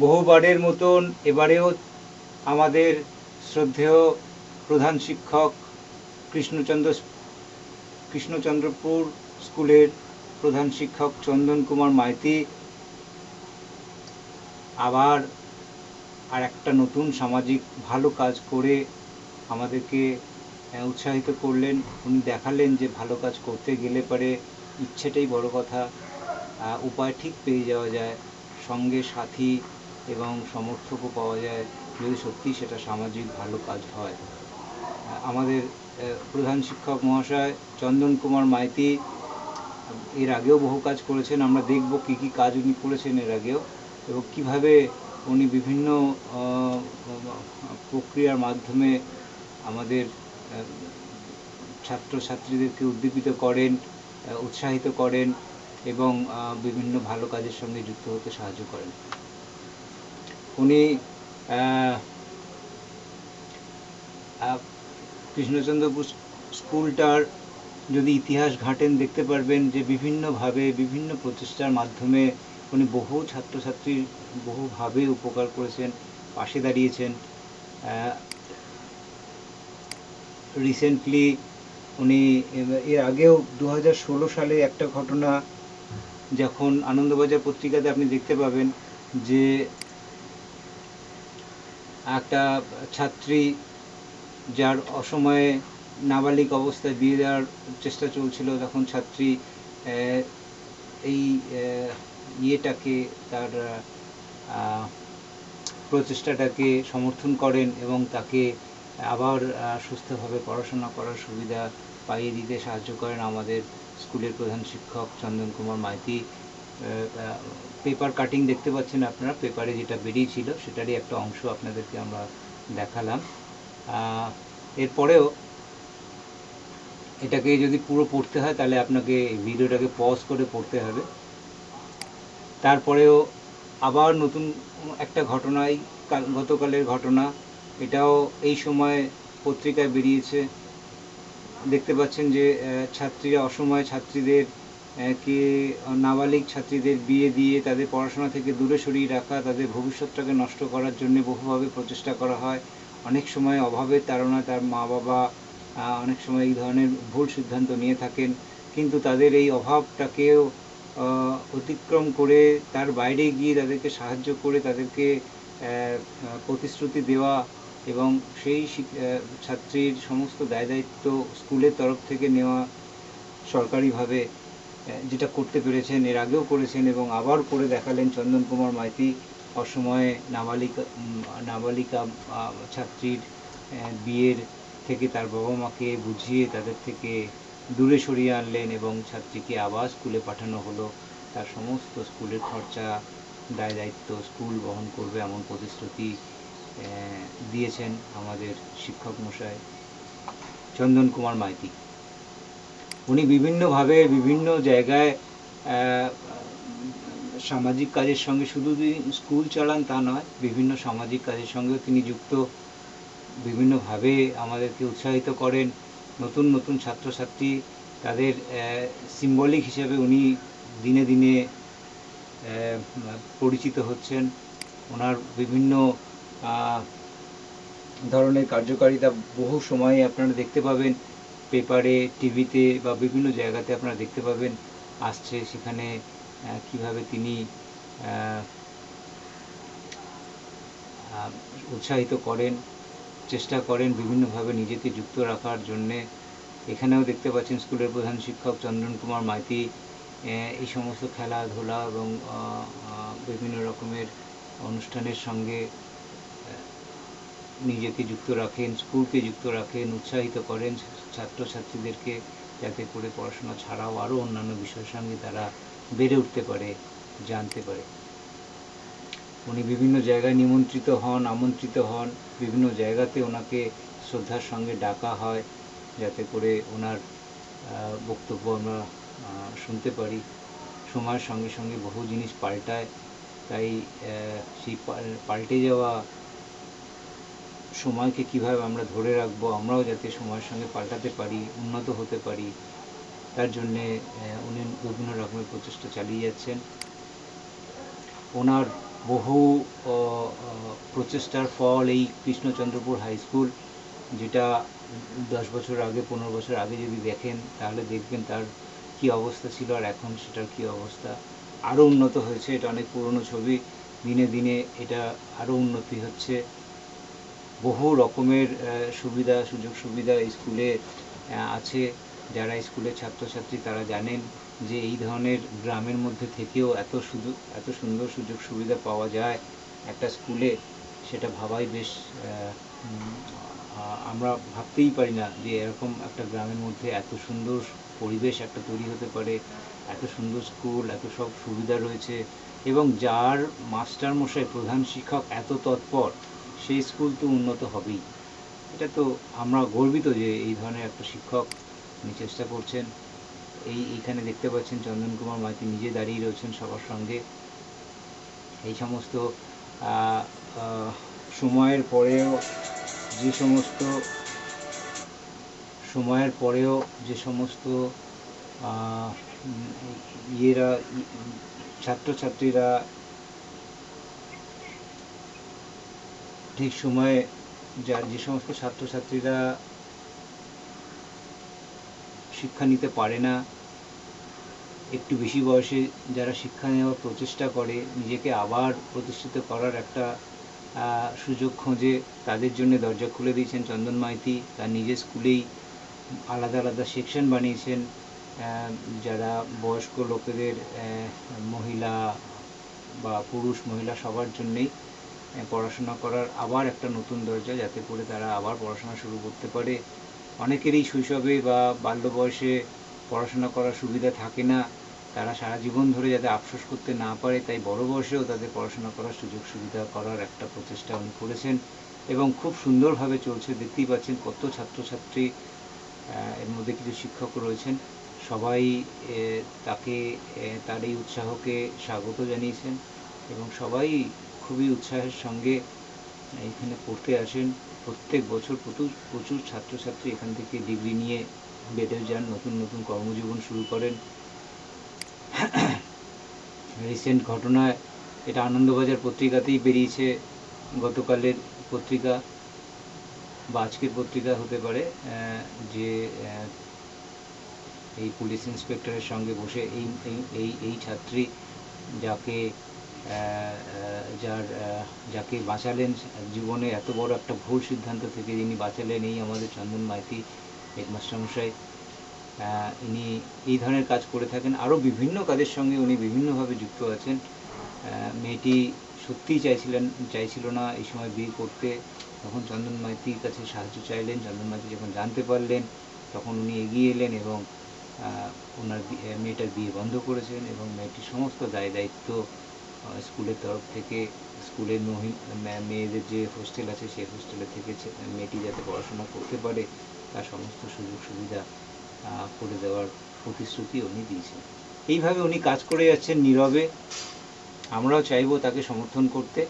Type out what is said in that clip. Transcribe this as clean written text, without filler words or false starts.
বহুবারের মতন এবারেও আমাদের শ্রদ্ধেয় প্রধান শিক্ষক কৃষ্ণচন্দ্রপুর স্কুলের প্রধান শিক্ষক চন্দন কুমার মাইতি আবার আর একটা নতুন সামাজিক ভালো কাজ করে আমাদেরকে উৎসাহিত করলেন। উনি দেখালেন যে ভালো কাজ করতে গেলে পরে ইচ্ছেটাই বড় কথা, উপায় ঠিক পেয়ে যাওয়া যায়, সঙ্গে সাথী এবং সমর্থকও পাওয়া যায় যদি সত্যি সেটা সামাজিক ভালো কাজ হয়। আমাদের প্রধান শিক্ষক মহাশয় চন্দন কুমার মাইতি এর আগেও বহু কাজ করেছেন। আমরা দেখব কী কী কাজ উনি করেছেন এর আগেও এবং কীভাবে উনি বিভিন্ন প্রক্রিয়ার মাধ্যমে আমাদের ছাত্রছাত্রীদেরকে উদ্দীপিত করেন, উৎসাহিত করেন এবং বিভিন্ন ভালো কাজের সঙ্গে যুক্ত হতে সাহায্য করেন। উনি কৃষ্ণচন্দ্রপুর স্কুলটার যদি ইতিহাস ঘাঁটেন দেখতে পারবেন যে বিভিন্নভাবে বিভিন্ন প্রচেষ্টার মাধ্যমে উনি বহু ছাত্রছাত্রীর বহুভাবে উপকার করেছেন, পাশে দাঁড়িয়েছেন। রিসেন্টলি উনি এর আগেও 2016 সালে একটা ঘটনা, যখন আনন্দবাজার পত্রিকাতে আপনি দেখতে পাবেন যে একটা ছাত্রী যার অসময়ে নাবালিক অবস্থায় বিয়ে দেওয়ার চেষ্টা চলছিল, তখন ছাত্রী এই ইয়েটাকে তার প্রচেষ্টাটাকে সমর্থন করেন এবং তাকে আবার সুস্থভাবে পড়াশোনা করার সুবিধা পাইয়ে দিতে সাহায্য করেন আমাদের স্কুলের প্রধান শিক্ষক চন্দন কুমার মাইতি। পেপার কাটিং দেখতে পাচ্ছেন আপনারা, পেপারে যেটা বেরিয়েছিল সেটারই একটা অংশ আপনাদেরকে আমরা দেখালাম। এরপরেও এটাকে যদি পুরো পড়তে হয় তাহলে আপনাকে ভিডিওটাকে পজ করে পড়তে হবে। তারপরেও আবার নতুন একটা ঘটনাই, গতকালের ঘটনা, এটাও এই সময় পত্রিকায় বেরিয়েছে। দেখতে পাচ্ছেন যে ছাত্রীরা অসময়ে ছাত্রীদের কে নাবালিক ছাত্রীদের বিয়ে দিয়ে তাদের পড়াশোনা থেকে দূরে সরিয়ে রাখা, তাদের ভবিষ্যৎটাকে নষ্ট করার জন্য বহুভাবে প্রচেষ্টা করা হয়। অনেক সময় অভাবের তাড়নায় তার মা বাবা অনেক সময় এই ধরনের ভুল সিদ্ধান্ত নিয়ে থাকেন, কিন্তু তাদের এই অভাবটাকেও অতিক্রম করে তার বাইরে গিয়ে তাদেরকে সাহায্য করে তাদেরকে প্রতিশ্রুতি দেওয়া এবং সেই ছাত্রীর সমস্ত দায় দায়িত্ব স্কুলের তরফ থেকে নেওয়া সরকারিভাবে, যেটা করতে পেরেছেন, এর আগেও করেছেন এবং আবার করে দেখালেন চন্দন কুমার মাইতি। অসময়ে নাবালিকা ছাত্রীর বিয়ের থেকে তার বাবা মাকে বুঝিয়ে তাদের থেকে দূরে সরিয়ে আনলেন এবং ছাত্রীকে আবার স্কুলে পাঠানো হলো। তার সমস্ত স্কুলের খরচা দায় দায়িত্ব স্কুল বহন করবে এমন প্রতিশ্রুতি দিয়েছেন আমাদের শিক্ষক মশাই চন্দন কুমার মাইতি। উনি বিভিন্নভাবে বিভিন্ন জায়গায় সামাজিক কাজের সঙ্গে শুধু স্কুল চালান তা নয়, বিভিন্ন সামাজিক কাজের সঙ্গেও তিনি যুক্ত। বিভিন্নভাবে আমাদেরকে উৎসাহিত করেন। নতুন নতুন ছাত্রছাত্রী তাদের সিম্বলিক হিসেবে উনি দিনে দিনে পরিচিত হচ্ছেন। ওনার বিভিন্ন ধরনের কার্যকারিতা বহু সময়ে আপনারা দেখতে পাবেন, পেপারে, টিভিতে বা বিভিন্ন জায়গাতে আপনারা দেখতে পাবেন আসছে। সেখানে কিভাবে তিনি উৎসাহিত করেন, চেষ্টা করেন বিভিন্নভাবে নিজেকে যুক্ত রাখার জন্যে। এখানেও দেখতে পাচ্ছেন স্কুলের প্রধান শিক্ষক চন্দন কুমার মাইতি এই সমস্ত খেলাধুলা এবং বিভিন্ন রকমের অনুষ্ঠানের সঙ্গে নিজেকে যুক্ত রাখেন, স্কুলকে যুক্ত রাখেন, উৎসাহিত করেন ছাত্রছাত্রীদেরকে, যাতে করে পড়াশোনা ছাড়াও আরও অন্যান্য বিষয়ের সঙ্গে তারা বেড়ে উঠতে পারে, জানতে পারে। উনি বিভিন্ন জায়গায় নিমন্ত্রিত হন, আমন্ত্রিত হন, বিভিন্ন জায়গাতে ওনাকে শ্রদ্ধার সঙ্গে ডাকা হয় যাতে করে ওনার বক্তব্য আমরা শুনতে পারি। সময়ের সঙ্গে সঙ্গে বহু জিনিস পাল্টায়, তাই সেই পাল্টে যাওয়া সময়কে কীভাবে আমরা ধরে রাখবো, আমরাও যাতে সময়ের সঙ্গে পাল্টাতে পারি, উন্নত হতে পারি, তার জন্যে উনি বিভিন্ন রকমের প্রচেষ্টা চালিয়ে যাচ্ছেন। ওনার বহু প্রচেষ্টার ফল এই কৃষ্ণচন্দ্রপুর হাই স্কুল, যেটা 10 বছর আগে 15 বছর আগে যদি দেখেন তাহলে দেখবেন তার কি অবস্থা ছিল আর এখন সেটার কি অবস্থা। আরও উন্নত হয়েছে, এটা অনেক পুরনো ছবি, দিনে দিনে এটা আরও উন্নতি হচ্ছে। বহু রকমের সুবিধা সুযোগ সুবিধা এই স্কুলে আছে। যারা স্কুলের ছাত্রছাত্রী তারা জানেন যে এই ধরনের গ্রামের মধ্যে থেকেও এত সুন্দর সুযোগ সুবিধা পাওয়া যায় একটা স্কুলে, সেটা ভাবাই বেশ আমরা ভাবতেই পারি না যে এরকম একটা গ্রামের মধ্যে এত সুন্দর পরিবেশ একটা তৈরি হতে পারে, এত সুন্দর স্কুল, এত সব সুবিধা রয়েছে, এবং যার মাস্টারমশাই প্রধান শিক্ষক এত তৎপর, সেই স্কুল তো উন্নত হবেই। এটা তো আমরা গর্বিত যে এই ধরনের একটা শিক্ষক উনি চেষ্টা করছেন। এইখানে দেখতে পাচ্ছেন চন্দন কুমার মাইতি নিজে দাঁড়িয়ে রয়েছেন সবার সঙ্গে। এই সমস্ত সময়ের পরেও যে সমস্ত ছাত্রছাত্রীরা ঠিক সময়ে যে সমস্ত ছাত্রছাত্রীরা শিক্ষা নিতে পারে না, একটু বেশি বয়সে যারা শিক্ষা নেওয়ার প্রচেষ্টা করে, নিজেকে আবার প্রতিষ্ঠিত করার একটা সুযোগ খোঁজে, তাদের জন্য দরজা খুলে দিয়েছেন চন্দন মাইতি। তার নিজের স্কুলেই আলাদা আলাদা সেকশন বানিয়েছেন, যারা বয়স্ক লোকেদের, মহিলা বা পুরুষ মহিলা সবার জন্যেই পড়াশোনা করার আবার একটা নতুন দরজা, যাতে করে তারা আবার পড়াশোনা শুরু করতে পারে। অনেকেরই শৈশবে বা বাল্য বয়সে পড়াশোনা করার সুবিধা থাকে না, তারা সারা জীবন ধরে যাতে আফসোস করতে না পারে, তাই বড় বয়সেও তাদের পড়াশোনা করার সুযোগ সুবিধা করার একটা প্রচেষ্টা উনি করেছেন, এবং খুব সুন্দরভাবে চলছে। দেখতেই পাচ্ছেন কত ছাত্রছাত্রী, এর মধ্যে কিছু শিক্ষক রয়েছেন, সবাই তার এই উৎসাহকে স্বাগত জানিয়েছেন, এবং সবাই খুবই উৎসাহের সঙ্গে এখানে পড়তে আসেন। প্রত্যেক বছর প্রচুর ছাত্রছাত্রী এখান থেকে ডিগ্রি নিয়ে বেরিয়ে যান, নতুন নতুন কর্মজীবন শুরু করেন। রিসেন্ট ঘটনায় এটা আনন্দবাজার পত্রিকাতেই বেরিয়েছে, গতকালের পত্রিকা বা আজকের পত্রিকা হতে পারে, যে এই পুলিশ ইন্সপেক্টরের সঙ্গে বসে এই ছাত্রী যাকে বাঁচালেন, জীবনে এত বড় একটা ভুল সিদ্ধান্ত থেকে যিনি বাঁচালেন, এই আমাদের চন্দন মাইতি হেডমাস্টারমশাই। ইনি এই ধরনের কাজ করে থাকেন, আরও বিভিন্ন কাজের সঙ্গে উনি বিভিন্নভাবে যুক্ত আছেন। মেয়েটি সত্যিই চাইছিল না এই সময় বিয়ে করতে, তখন চন্দন মাইতির কাছে সাহায্য চাইলেন। চন্দন মাইতি যখন জানতে পারলেন তখন উনি এগিয়ে এলেন এবং ওনার মেয়েটার বিয়ে বন্ধ করেছেন, এবং মেয়েটির সমস্ত দায় দায়িত্ব স্কুলের তরফ থেকে, স্কুলের মেয়েদের যে হোস্টেল আছে সেই হোস্টেলের থেকে মেয়েটি যাতে পড়াশোনা করতে পারে তার সমস্ত সুযোগ সুবিধা করে দেওয়ার প্রতিশ্রুতি উনি দিয়েছেন। এইভাবে উনি কাজ করে যাচ্ছেন নীরবে, আমরাও চাইবো তাকে সমর্থন করতে।